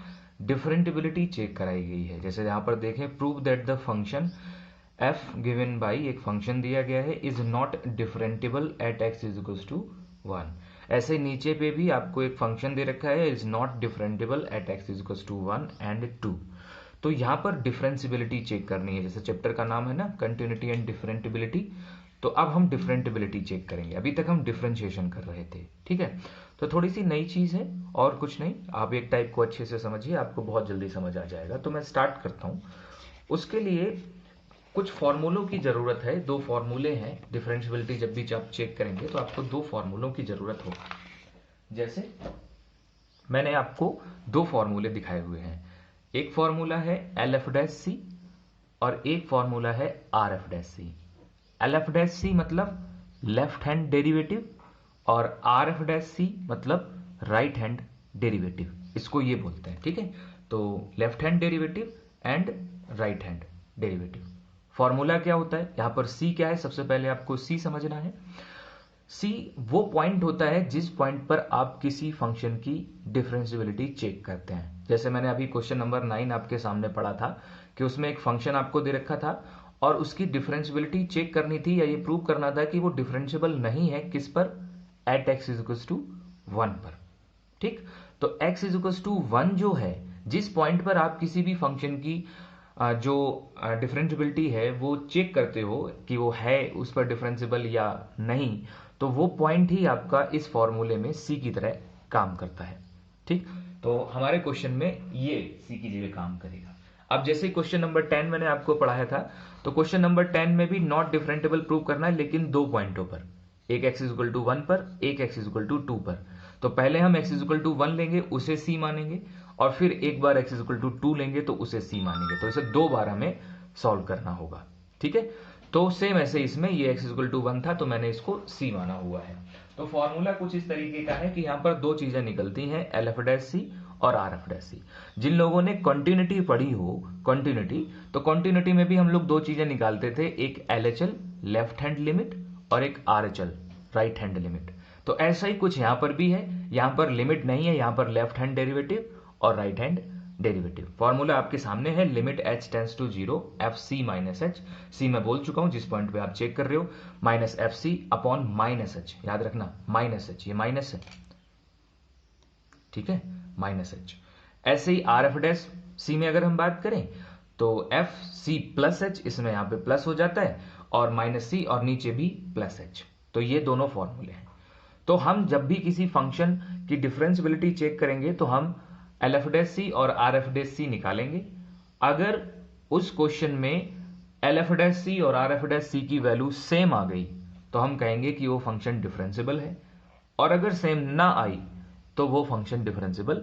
डिफरेंटिबिलिटी चेक कराई गई है। जैसे यहां पर देखें, prove that the function f given by, एक फंक्शन दिया गया है, is not differentiable at x is equals to 1। ऐसे नीचे पे भी आपको एक फंक्शन दे रखा है, is not differentiable at x is equals to 1 and 2। तो यहां पर डिफरेंसिबिलिटी चेक करनी है, जैसे चैप्टर का नाम है ना, कंटिन्यूटी एंड डिफरेंटिबिलिटी। तो अब हम डिफरेंटिबिलिटी चेक करेंगे, अभी तक हम डिफरेंशिएशन कर रहे थे। ठीक है, तो थोड़ी सी नई चीज है और कुछ नहीं। आप एक टाइप को अच्छे से समझिए, आपको बहुत जल्दी समझ आ जाएगा। तो मैं स्टार्ट करता हूं। उसके लिए कुछ फॉर्मूलों की जरूरत है, 2 फॉर्मूले हैं। डिफरेंशियबिलिटी जब भी आप चेक करेंगे तो आपको 2 फॉर्मूलों की जरूरत होगी। जैसे मैंने आपको 2 फॉर्मूले दिखाए हुए हैं, एक फॉर्मूला है LF' और एक फॉर्मूला है RF'। LF' मतलब लेफ्ट हैंड डेरिवेटिव और RF' मतलब राइट हैंड डेरिवेटिव, इसको ये बोलते हैं। ठीक है, तो left hand derivative and right hand derivative. Formula क्या होता है, यहां पर C क्या है, सबसे पहले आपको C समझना है। C वो पॉइंट होता है जिस पॉइंट पर आप किसी फंक्शन की डिफरेंशियबिलिटी चेक करते हैं। जैसे मैंने अभी क्वेश्चन नंबर 9 आपके सामने पढ़ा था कि उसमें एक फंक्शन आपको दे रखा था और उसकी डिफरेंशियबिलिटी चेक करनी थी या ये प्रूव करना था कि वो डिफरेंशियबल नहीं है, किस पर, at x is equals to 1 पर। ठीक, तो x इज इक्वल्स टू 1 जो है, जिस पॉइंट पर आप किसी भी फंक्शन की जो डिफरेंशियबिलिटी है वो चेक करते हो कि वो है उस पर डिफरेंशियबल या नहीं, तो वो पॉइंट ही आपका इस फॉर्मूले में C की तरह काम करता है। ठीक, तो हमारे क्वेश्चन में ये C की जगह काम करेगा। अब जैसे क्वेश्चन नंबर 10 मैंने आपको पढ़ाया था, तो क्वेश्चन नंबर 10 में भी नॉट डिफरेंटेबल प्रूव करना है, लेकिन 2 पॉइंटों पर, एक x इज इक्वल टू 1 पर, एक x इज इक्वल टू 2 पर। तो पहले हम x इज इक्वल टू 1 लेंगे, उसे C मानेंगे, और फिर एक बार x इज इक्वल टू 2 लेंगे तो उसे C मानेंगे। तो इसे 2 बार हमें सॉल्व करना होगा। ठीक है, तो सेम ऐसे इसमें ये x इज इक्वल टू 1 था तो मैंने इसको C माना हुआ है। तो फॉर्मूला कुछ इस तरीके का है कि यहां पर 2 चीजें निकलती हैं, LF' और RF'। जिन लोगों ने कंटिन्यूटी पढ़ी हो, कंटिन्यूटी, तो कंटिन्यूटी में भी हम लोग 2 चीजें निकालते थे, एक LHL लेफ्ट हैंड लिमिट और एक RHL राइट हैंड लिमिट। तो ऐसा ही कुछ यहां पर भी है, यहां पर लिमिट नहीं है, यहां पर लेफ्ट हैंड डेरिवेटिव और राइट हैंड डेरिवेटिव। फॉर्मूला आपके सामने है, limit h tends to 0 F C minus H, C मैं बोल चुका हूं जिस पॉइंट पे आप चेक कर रहे हो, minus f c upon minus h, याद रखना माइनस एच, ये माइनस है, ठीक है, माइनस एच। ऐसे ही आर एफ डैश सी में अगर हम बात करें तो एफ सी प्लस एच, इसमें यहां पे प्लस हो जाता है, और माइनस सी और नीचे भी प्लस एच। तो ये दोनों फॉर्मूले हैं। तो हम जब भी किसी फंक्शन की डिफरेंशियबिलिटी चेक करेंगे तो हम एल एफ डैश सी और आर एफ डैश सी निकालेंगे। अगर उस क्वेश्चन में एल एफ डैश सी और आर एफ डैश सी की वैल्यू सेम आ गई तो हम कहेंगे कि वो फंक्शन डिफरेंशिएबल है, और अगर सेम ना आई तो वो फंक्शन डिफरेंशिएबल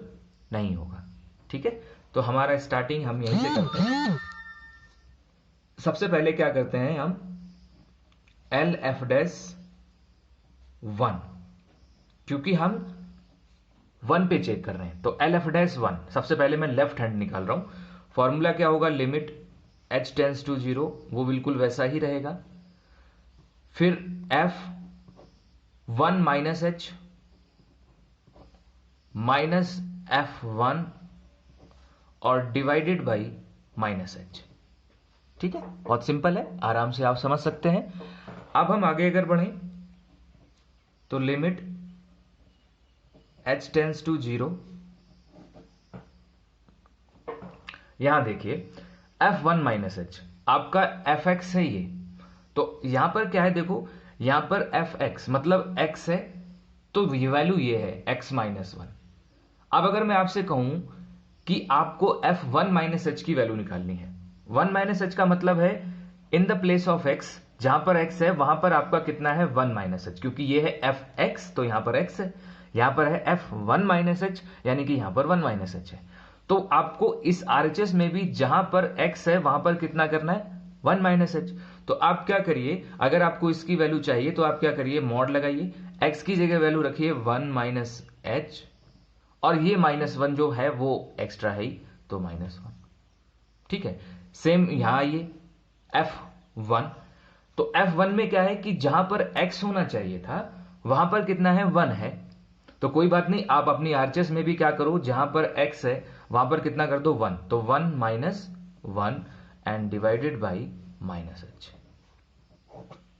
नहीं होगा। ठीक है, तो हमारा स्टार्टिंग हम यहीं से करते हैं। सबसे पहले क्या करते हैं हम, एल एफ डैश 1, क्योंकि हम 1 पे चेक कर रहे हैं तो एल एफ डैश 1, सबसे पहले मैं लेफ्ट हैंड निकाल रहा हूं। फॉर्मूला क्या होगा, लिमिट h टेंड्स टू 0, वो बिल्कुल वैसा ही रहेगा। फिर f1 minus h minus f1 और डिवाइडेड बाई माइनस h। ठीक है, बहुत सिंपल है, आराम से आप समझ सकते हैं। अब हम आगे अगर बढ़ें तो लिमिट h टेंड्स टू 0, यहां देखिए f1 माइनस h आपका fx है ये, तो यहां पर क्या है, देखो यहां पर fx मतलब x है, तो ये वैल्यू ये है x माइनस 1। अब अगर मैं आपसे कहूं कि आपको f1 माइनस h की वैल्यू निकालनी है, 1 माइनस h का मतलब है इन द प्लेस ऑफ x, जहां पर x है वहां पर आपका कितना है 1 माइनस h, क्योंकि ये है fx तो यहां पर x है, यहां पर है f1 माइनस h यानी कि यहां पर 1 माइनस h है। तो आपको इस RHS में भी जहां पर x है वहां पर कितना करना है 1 माइनस h। तो आप क्या करिए, अगर आपको इसकी वैल्यू चाहिए तो आप क्या करिए, मॉड लगाइए, x की जगह वैल्यू रखिए 1 माइनस h, और ये माइनस 1 जो है वो एक्स्ट्रा है ही, तो माइनस 1। ठीक है, सेम यहां आइए f1, तो f1 में क्या है कि जहां पर x होना चाहिए था वहां पर कितना है 1 है, तो कोई बात नहीं, आप अपनी आरचेस में भी क्या करो, जहां पर x है वहां पर कितना कर दो 1, तो 1 minus 1 and divided by minus h।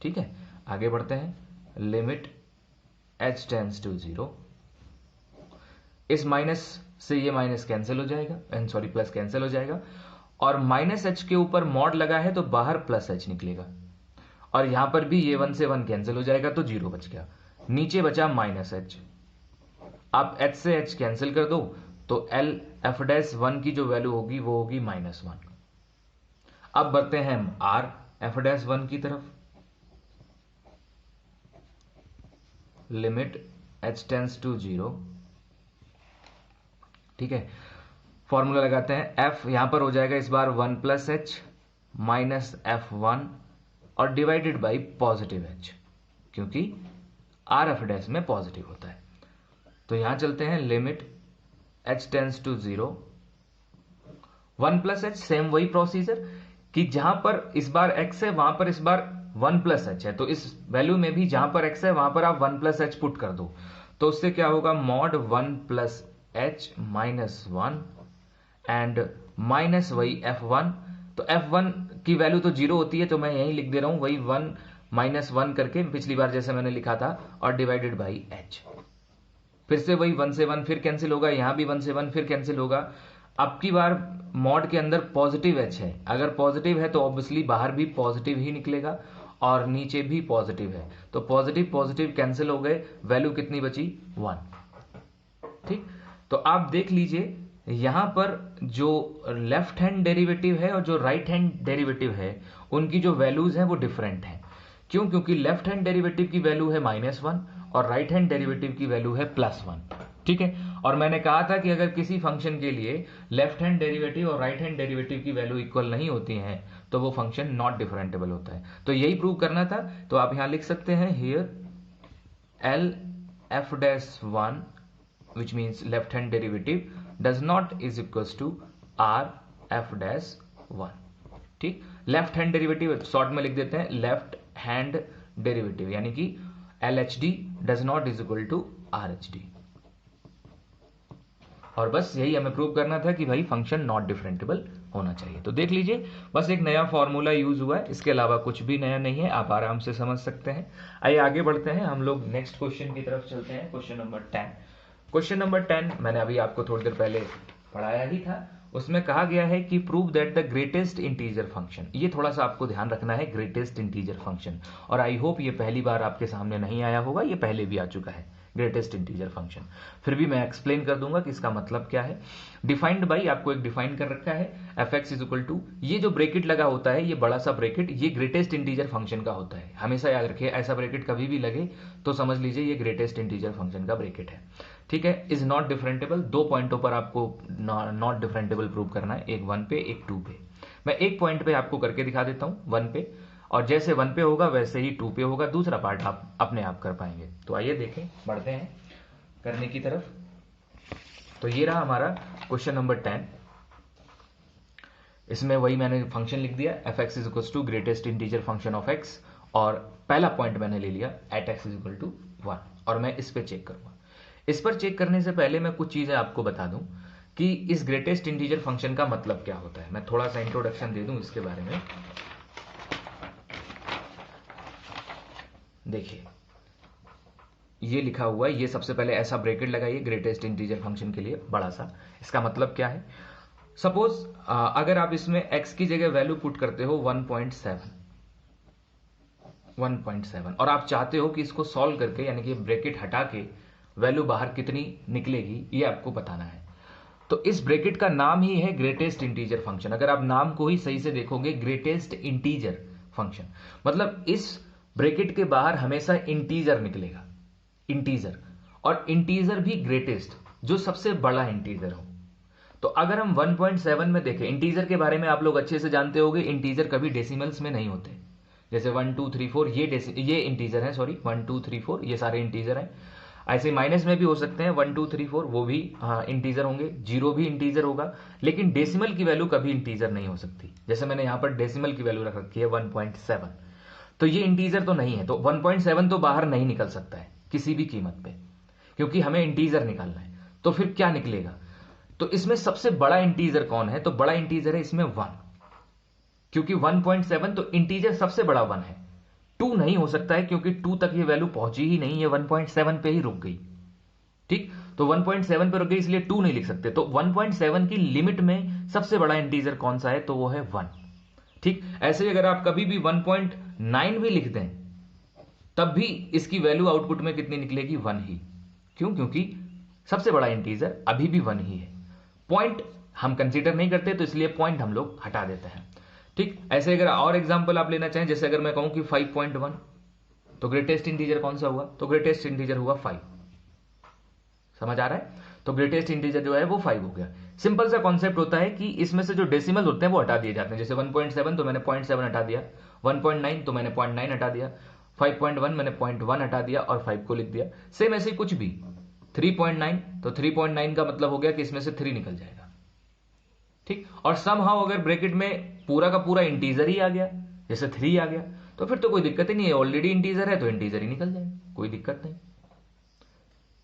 ठीक है, आगे बढ़ते हैं, लिमिट h टेंड्स टू 0, इस माइनस से ये माइनस कैंसिल हो जाएगा, सॉरी प्लस कैंसिल हो जाएगा, और माइनस h के ऊपर मॉड लगा है तो बाहर प्लस h निकलेगा, और यहां पर भी ये 1 से 1 कैंसिल हो जाएगा तो 0 बच गया, नीचे बचा माइनस h। आप h से h कैंसिल कर दो तो एल एफ डैश 1 की जो वैल्यू होगी वो होगी माइनस 1। अब बढ़ते हैं हम आर एफ डैश 1 की तरफ, लिमिट h टेंड्स टू 0। ठीक है, फॉर्मूला लगाते हैं, f यहां पर हो जाएगा इस बार 1 प्लस h माइनस f1 और डिवाइडेड बाई पॉजिटिव h, क्योंकि आर एफ डैश में पॉजिटिव होता है। तो यहां चलते हैं, limit h tends to 0, 1 plus h, same वही प्रोसीजर कि जहां पर इस बार x है वहां पर इस बार 1 प्लस h है, तो इस वैल्यू में भी जहां पर x है वहां पर आप 1 प्लस h पुट कर दो, तो उससे क्या होगा, mod 1 plus h minus 1 and minus वही f1, तो f1 की वैल्यू तो 0 होती है तो मैं यहीं लिख दे रहा हूं वही 1 माइनस 1 करके, पिछली बार जैसे मैंने लिखा था, और डिवाइडेड बाई h। फिर से वही 1 से 1 फिर कैंसिल होगा, यहां भी 1 से 1 फिर कैंसिल होगा। अब की बार मॉड के अंदर पॉजिटिव h है, अगर पॉजिटिव है तो ऑब्वियसली बाहर भी पॉजिटिव ही निकलेगा और नीचे भी पॉजिटिव है, तो पॉजिटिव पॉजिटिव कैंसिल हो गए, वैल्यू कितनी बची 1। ठीक, तो आप देख लीजिए यहां पर जो लेफ्ट हैंड डेरिवेटिव है और जो राइट हैंड डेरिवेटिव है उनकी जो वैल्यूज हैं वो डिफरेंट हैं। क्यों, क्योंकि लेफ्ट हैंड डेरिवेटिव की वैल्यू है माइनस 1 और राइट हैंड डेरिवेटिव की वैल्यू है प्लस 1। ठीक है, और मैंने कहा था कि अगर किसी फंक्शन के लिए लेफ्ट हैंड डेरिवेटिव और राइट हैंड डेरिवेटिव की वैल्यू इक्वल नहीं होती हैं तो वो फंक्शन नॉट डिफरेंटेबल होता है, तो यही प्रूव करना था। तो आप यहां लिख सकते हैं, here L F dash 1 which means left hand derivative does not is equals to r f dash 1। ठीक, लेफ्ट हैंड डेरिवेटिव शॉर्ट में लिख देते हैं लेफ्ट हैंड डेरिवेटिव, यानी कि LHD does not is equal to RHD। और बस यही हमें प्रूव करना था कि भाई फंक्शन नॉट डिफरेंटेबल होना चाहिए। तो देख लीजिए, बस एक नया फॉर्मूला यूज हुआ है, इसके अलावा कुछ भी नया नहीं है, आप आराम से समझ सकते हैं। आइए आगे बढ़ते हैं, हम लोग नेक्स्ट क्वेश्चन की तरफ चलते हैं। Question number 10। क्वेश्चन नंबर 10 मैंने अभी आपको थोड़ी देर पहले पढ़ाया ही था। उसमें कहा गया है कि prove that the greatest integer function, ये थोड़ा सा आपको ध्यान रखना है, ग्रेटेस्ट इंटीजर फंक्शन, और आई होप ये पहली बार आपके सामने नहीं आया होगा, ये पहले भी आ चुका है ग्रेटेस्ट इंटीजर फंक्शन। फिर भी मैं एक्सप्लेन कर दूंगा कि इसका मतलब क्या है। डिफाइंड बाई, आपको एक डिफाइन कर रखा है, f x is equal to, ये जो ब्रेकेट लगा होता है, ये बड़ा सा ब्रेकेट, ये ग्रेटेस्ट इंटीजर फंक्शन का होता है। हमेशा याद रखिए, ऐसा ब्रेकेट कभी भी लगे तो समझ लीजिए ये ग्रेटेस्ट इंटीजर फंक्शन का ब्रेकेट है। ठीक है, इज नॉट डिफरेंटेबल, 2 पॉइंटों पर आपको नॉट डिफरेंटेबल प्रूव करना है, एक 1 पे एक 2 पे। मैं एक पॉइंट पे आपको करके दिखा देता हूं 1 पे, और जैसे 1 पे होगा वैसे ही 2 पे होगा, दूसरा पार्ट आप अपने आप कर पाएंगे। तो आइए देखें, बढ़ते हैं करने की तरफ। तो ये रहा हमारा क्वेश्चन नंबर 10। इसमें वही मैंने फंक्शन लिख दिया, f x is equal to greatest integer function of x, और पहला पॉइंट मैंने ले लिया at x is equal to 1, और मैं इस पे चेक करूंगा। इस पर चेक करने से पहले मैं कुछ चीजें आपको बता दूं कि इस ग्रेटेस्ट इंटीजर फंक्शन का मतलब क्या होता है। मैं थोड़ा सा इंट्रोडक्शन दे दूं इसके बारे में। देखिए, ये लिखा हुआ है, ये सबसे पहले ऐसा ब्रैकेट लगाइए ग्रेटेस्ट इंटीजर फंक्शन के लिए बड़ा सा। इसका मतलब क्या है, सपोज अगर आप इसमें x की जगह वैल्यू पुट करते हो 1.7 और आप चाहते हो कि इसको सॉल्व करके, यानी कि ब्रैकेट हटा के वैल्यू बाहर कितनी निकलेगी ये आपको बताना है, तो इस ब्रैकेट का नाम ही है ग्रेटेस्ट इंटीजर फंक्शन। अगर आप नाम को ही सही से देखोगे, ग्रेटेस्ट इंटीजर फंक्शन, मतलब इस ब्रैकेट के बाहर हमेशा इंटीजर निकलेगा, इंटीजर, और इंटीजर भी ग्रेटेस्ट, जो सबसे बड़ा इंटीजर हो। तो अगर हम 1.7 में देखें, इंटीजर के बारे में आप लोग अच्छे से जानते होंगे, इंटीजर कभी डेसिमल्स में नहीं होते। जैसे 1 2 3 4 ये इंटीजर है, सॉरी 1 2 3 4 ये सारे इंटीजर हैं। ऐसे माइनस में भी हो सकते हैं, 1 2 3 4 वो भी इंटीजर होंगे, जीरो भी इंटीजर होगा, लेकिन डेसिमल की वैल्यू कभी इंटीजर नहीं हो सकती। जैसे मैंने यहां पर डेसिमल की वैल्यू रख रखी है 1.7, तो ये इंटीजर तो नहीं है, तो 1.7 तो बाहर नहीं निकल सकता है किसी भी कीमत पे, क्योंकि हमें इंटीजर निकालना है। तो फिर क्या निकलेगा, तो इसमें सबसे बड़ा इंटीजर कौन है, तो बड़ा इंटीजर है इसमें 1, क्योंकि 1.7 तो इंटीजर सबसे बड़ा 1 है। 2 नहीं हो सकता है, क्योंकि 2 तक ये वैल्यू पहुंची ही नहीं है, 1.7 पे ही रुक गई। ठीक, तो 1.7 पे रुक गई, इसलिए 2 नहीं लिख सकते। तो 1.7 की लिमिट में सबसे बड़ा इंटीजर कौन सा है, तो वो है 1। ठीक, ऐसे अगर आप कभी भी 1.9 भी लिख दें, तब भी इसकी वैल्यू आउटपुट में कितनी निकलेगी, 1 ही। क्यों, क्योंकि सबसे बड़ा इंटीजर अभी भी 1 ही है। पॉइंट हम कंसीडर नहीं करते, तो इसलिए पॉइंट हम लोग हटा देते हैं। ठीक, ऐसे अगर और एग्जांपल आप लेना चाहें, जैसे अगर मैं कहूं कि 5.1, तो ग्रेटेस्ट इंटीजर कौन सा हुआ, तो ग्रेटेस्ट इंटीजर हुआ 5। समझ आ रहा है, तो ग्रेटेस्ट इंटीजर जो है वो 5 हो गया। सिंपल सा कॉन्सेप्ट होता है कि इसमें से जो डेसिमल होते हैं वो हटा दिए जाते हैं। जैसे 1.7 तो मैंने 0.7 हटा दिया, 1.9 तो मैंने 0.9 हटा दिया, 5.1 मैंने 0.1 हटा दिया और 5 को लिख दिया। सेम ऐसे कुछ भी 3.9, तो 3.9 का मतलब हो गया कि इसमें से 3 निकल जाएगा। ठीक, और समहाउ अगर ब्रैकेट में पूरा का पूरा इंटीजर ही आ गया, जैसे 3 आ गया, तो फिर तो कोई दिक्कत ही नहीं है, ऑलरेडी इंटीजर है तो इंटीजर ही निकल जाएगा, कोई दिक्कत नहीं।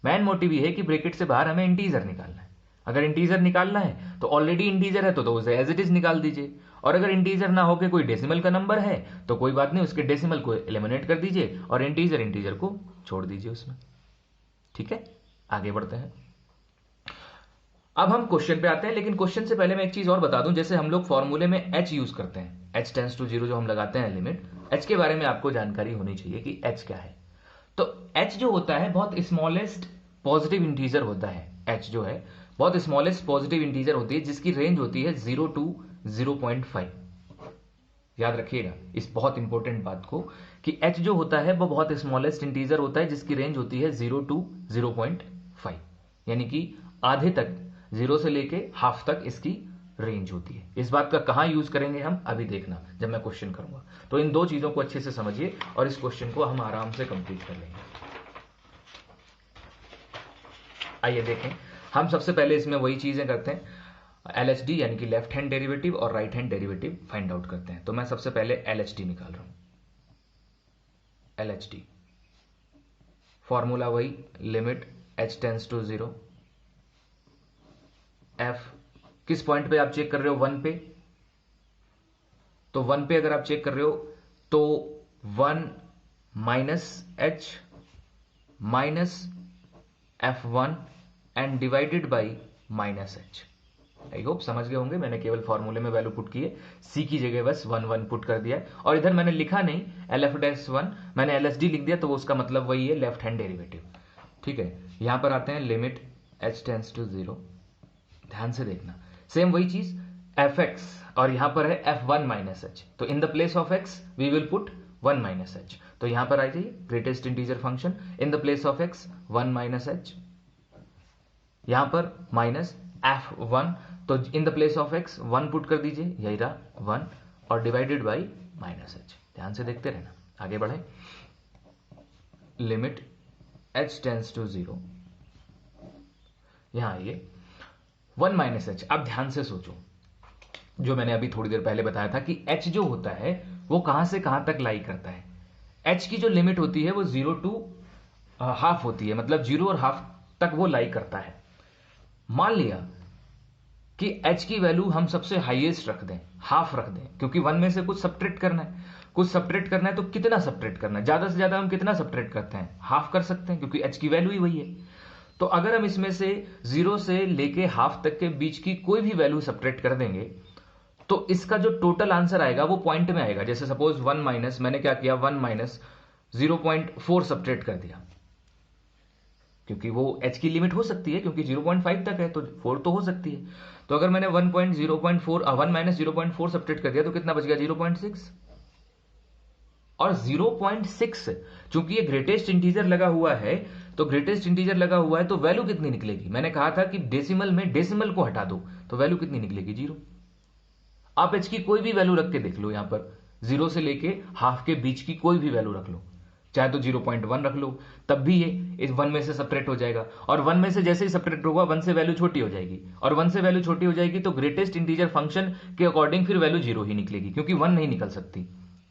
मैन मोटिव ये है कि ब्रैकेट से बाहर हमें इंटीजर निकालना है। अगर इंटीजर निकालना है तो ऑलरेडी इंटीजर है, तो उसे एज इट इज निकाल दीजिए, और अगर इंटीजर ना होकर कोई डेसिमल का नंबर है तो कोई बात नहीं, उसके डेसिमल को एलिमिनेट कर दीजिए और इंटीजर को छोड़ दीजिए उसमें। ठीक है, आगे बढ़ते हैं। अब हम क्वेश्चन पे आते हैं, लेकिन क्वेश्चन से पहले मैं एक चीज और बता दूं, जैसे हम लोग फॉर्मूले में h यूज करते हैं, h टेंड्स टू 0 जो हम लगाते हैं लिमिट, h के बारे में आपको जानकारी होनी चाहिए कि h क्या है। तो h जो होता है बहुत स्मॉलेस्ट पॉजिटिव इंटीजर होता है, h जो है बहुत स्मॉलेस्ट पॉजिटिव इंटीजर होती है, जिसकी रेंज होती है 0 टू 0.5। याद रखिएगा इस बहुत इंपॉर्टेंट बात को कि h जो होता है वो बहुत स्मॉलेस्ट इंटीजर होता है, जिसकी रेंज होती है 0 टू 0.5, यानी कि आधे तक, 0 से लेके हाफ तक इसकी रेंज होती है। इस बात का कहां यूज करेंगे हम अभी देखना जब मैं क्वेश्चन करूंगा। तो इन दो चीजों को अच्छे से समझिए और इस क्वेश्चन को हम आराम से कंप्लीट कर लेंगे। आइए देखें, हम सबसे पहले इसमें वही चीजें करते हैं, LHD यानी कि लेफ्ट हैंड डेरिवेटिव और right hand derivative find out करते हैं। तो मैं सबसे पहले LHD निकाल रहा हूं। LHD फॉर्मूला वही, limit h tends to 0 f किस पॉइंट पे आप चेक कर रहे हो, 1 पे, तो 1 पे अगर आप चेक कर रहे हो तो 1 minus H minus F1 and divided by minus H. I hope समझ गए होंगे, मैंने केवल फॉर्मूले में वैल्यू पुट की है, सी की जगह बस 1 पुट कर दिया है, और इधर मैंने लिखा नहीं LF-1, मैंने LSD लिख दिया, तो उसका मतलब वही है लेफ्ट हैंड डेरिवेटिव। ठीक है, यहां पर आते हैं लिमिट h टेंड्स टू 0, ध्यान से देखना, सेम वही चीज fx, और यहां पर है F1 माइनस एच, तो in the place of x we will put 1 minus h, तो यहां पर आ जाइए greatest integer function, in the place of x 1 minus h, यहां पर माइनस F1, तो in the place of x 1 put कर दीजिए, यही रहा 1, और डिवाइडेड बाई माइनस एच। ध्यान से देखते रहना, आगे बढ़े, लिमिट h टेंड्स टू 0, यहां आइए 1 माइनस एच। अब ध्यान से सोचो, जो मैंने अभी थोड़ी देर पहले बताया था कि h जो होता है वो कहां से कहां तक लाई करता है, h की जो लिमिट होती है वो 0 टू हाफ होती है, मतलब 0 और हाफ तक वो लाई करता है। मान लिया कि h की वैल्यू हम सबसे हाईएस्ट रख दें, हाफ रख दें, क्योंकि 1 में से कुछ सब्ट्रैक्ट करना है, कुछ सब्ट्रैक्ट करना है, तो कितना सब्ट्रैक्ट करना है, ज्यादा से ज्यादा हम कितना सब्ट्रैक्ट करते हैं, हाफ कर सकते हैं, क्योंकि h की वैल्यू ही वही है। तो अगर हम इसमें से 0 से लेके हाफ तक के बीच की कोई भी वैल्यू सब्ट्रैक्ट कर देंगे, तो इसका जो टोटल आंसर आएगा वो पॉइंट में आएगा। जैसे सपोज 1 माइनस, मैंने क्या किया, 1 माइनस 0.4 सब्ट्रैक्ट कर दिया, क्योंकि वो h की लिमिट हो सकती है, क्योंकि 0.5 तक है तो 4 तो हो सकती है। तो अगर मैंने 1 माइनस 0.4 सब्ट्रैक्ट कर दिया तो कितना बच गया, 0.6, और 0.6 चूंकि ये ग्रेटेस्ट इंटीजर लगा हुआ है, तो ग्रेटेस्ट इंटीजर लगा हुआ है तो वैल्यू कितनी निकलेगी, मैंने कहा था कि डेसिमल में डेसिमल को हटा दो तो वैल्यू कितनी निकलेगी, 0। आप h की कोई भी वैल्यू रख के देख लो, यहां पर 0 से लेके हाफ के बीच की कोई भी वैल्यू रख लो, चाहे तो 0.1 रख लो, तब भी ये इस 1 में से सब्ट्रैक्ट हो जाएगा, और 1 में से जैसे ही सब्ट्रैक्ट होगा 1 से वैल्यू छोटी हो जाएगी, और 1 से वैल्यू छोटी हो जाएगी तो ग्रेटेस्ट इंटीजर फंक्शन के अकॉर्डिंग फिर वैल्यू 0 ही निकलेगी, क्योंकि 1 नहीं निकल सकती।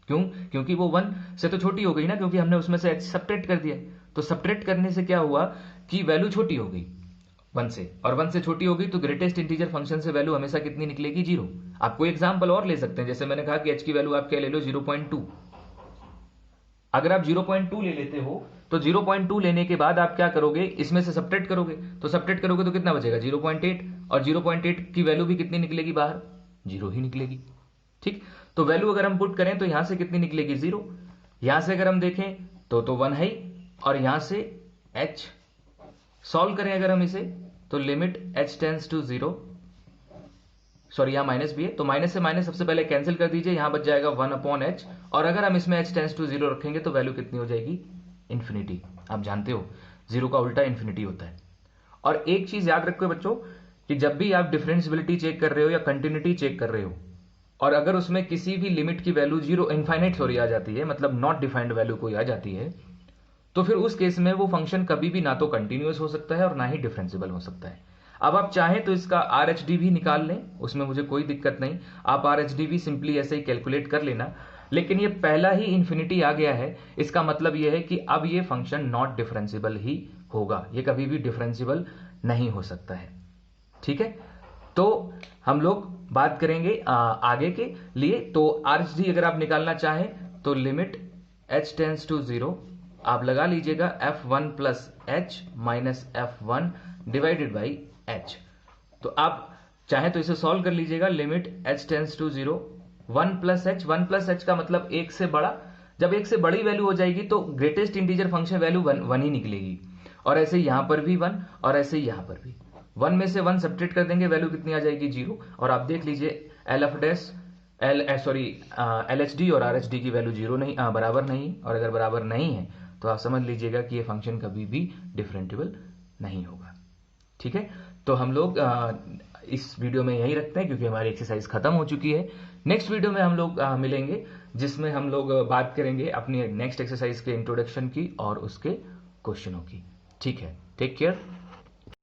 क्यों, क्योंकि वो 1 से तो छोटी हो गई ना, क्योंकि हमने उसमें से h सब्ट्रैक्ट कर दिया, तो सब्ट्रैक्ट करने से क्या हुआ कि वैल्यू छोटी हो गई 1 से, और 1 से छोटी हो गई तो ग्रेटेस्ट इंटीजर फंक्शन से वैल्यू हमेशा कितनी निकलेगी, 0। आपको एग्जांपल और ले सकते हैं, जैसे मैंने कहा कि h की वैल्यू आप क्या ले लो, 0.2। अगर आप 0.2 ले लेते हो तो 0.2 लेने के बाद आप क्या करोगे, इसमें से सब्ट्रैक्ट करोगे, तो सब्ट्रैक्ट करोगे तो कितना बचेगा, 0.8, और 0.8 की वैल्यू भी कितनी निकलेगी बाहर, 0 ही निकलेगी। ठीक, तो वैल्यू अगर हम पुट करें तो यहां से कितनी निकलेगी, 0। यहां से अगर हम देखें तो 1 है, और यहां से h सॉल्व करें अगर हम इसे, तो limit h tends to 0, sorry यहां माइनस भी है, तो माइनस से माइनस सबसे पहले कैंसिल कर दीजिए, यहां बच जाएगा 1/h, और अगर हम इसमें h टेंड्स टू 0 रखेंगे तो वैल्यू कितनी हो जाएगी, इंफिनिटी। आप जानते हो 0 का उल्टा इंफिनिटी होता है। और एक चीज याद रखो बच्चों, कि जब भी आप डिफरेंशियबिलिटी चेक कर रहे हो या कंटिन्यूटी चेक कर रहे हो, और अगर उसमें किसी भी लिमिट की वैल्यू 0 इनफाइनाइट आ जाती है, मतलब नॉट डिफाइंड वैल्यू कोई आ जाती है, तो फिर उस केस में वो फंक्शन कभी भी ना तो कंटिन्यूअस हो सकता है और ना ही डिफरेंशिएबल हो सकता है। अब आप चाहें तो इसका RHD भी निकाल लें, उसमें मुझे कोई दिक्कत नहीं, आप RHD भी सिंपली ऐसे ही कैलकुलेट कर लेना, लेकिन ये पहला ही इंफिनिटी आ गया है, इसका मतलब ये है कि अब ये फंक्शन नॉट डिफरेंशिएबल ही होगा, ये कभी भी डिफरेंशिएबल नहीं हो सकता है। ठीक है, तो हम लोग बात करेंगे आगे के लिए। तो RHD अगर आप निकालना चाहें तो लिमिट h टेंड्स टू 0 आप लगा लीजिएगा F1 plus h minus F1 divided by h। तो आप चाहे तो इसे सॉल्व कर लीजिएगा, limit h tends to 0 1 plus h का मतलब 1 से बड़ा, जब 1 से बड़ी वैल्यू हो जाएगी तो ग्रेटेस्ट इंटीजर फंक्शन वैल्यू 1 ही निकलेगी, और ऐसे यहां पर भी 1 और ऐसे यहां पर भी 1 में से 1 सब्ट्रैक्ट कर देंगे, वैल्यू कितनी आ जाएगी, 0। और आप देख लीजिए LHD और RHD की वैल्यू 0 नहीं, बराबर नहीं, और अगर बराबर नहीं है तो आप समझ लीजिएगा कि ये फंक्शन कभी भी डिफरेंशिएबल नहीं होगा। ठीक है, तो हम लोग इस वीडियो में यही रखते हैं, क्योंकि हमारी एक्सरसाइज खत्म हो चुकी है। नेक्स्ट वीडियो में हम लोग मिलेंगे, जिसमें हम लोग बात करेंगे अपनी नेक्स्ट एक्सरसाइज के इंट्रोडक्शन की और उसके क्वेश्चनों की। ठीक है, टेक केयर।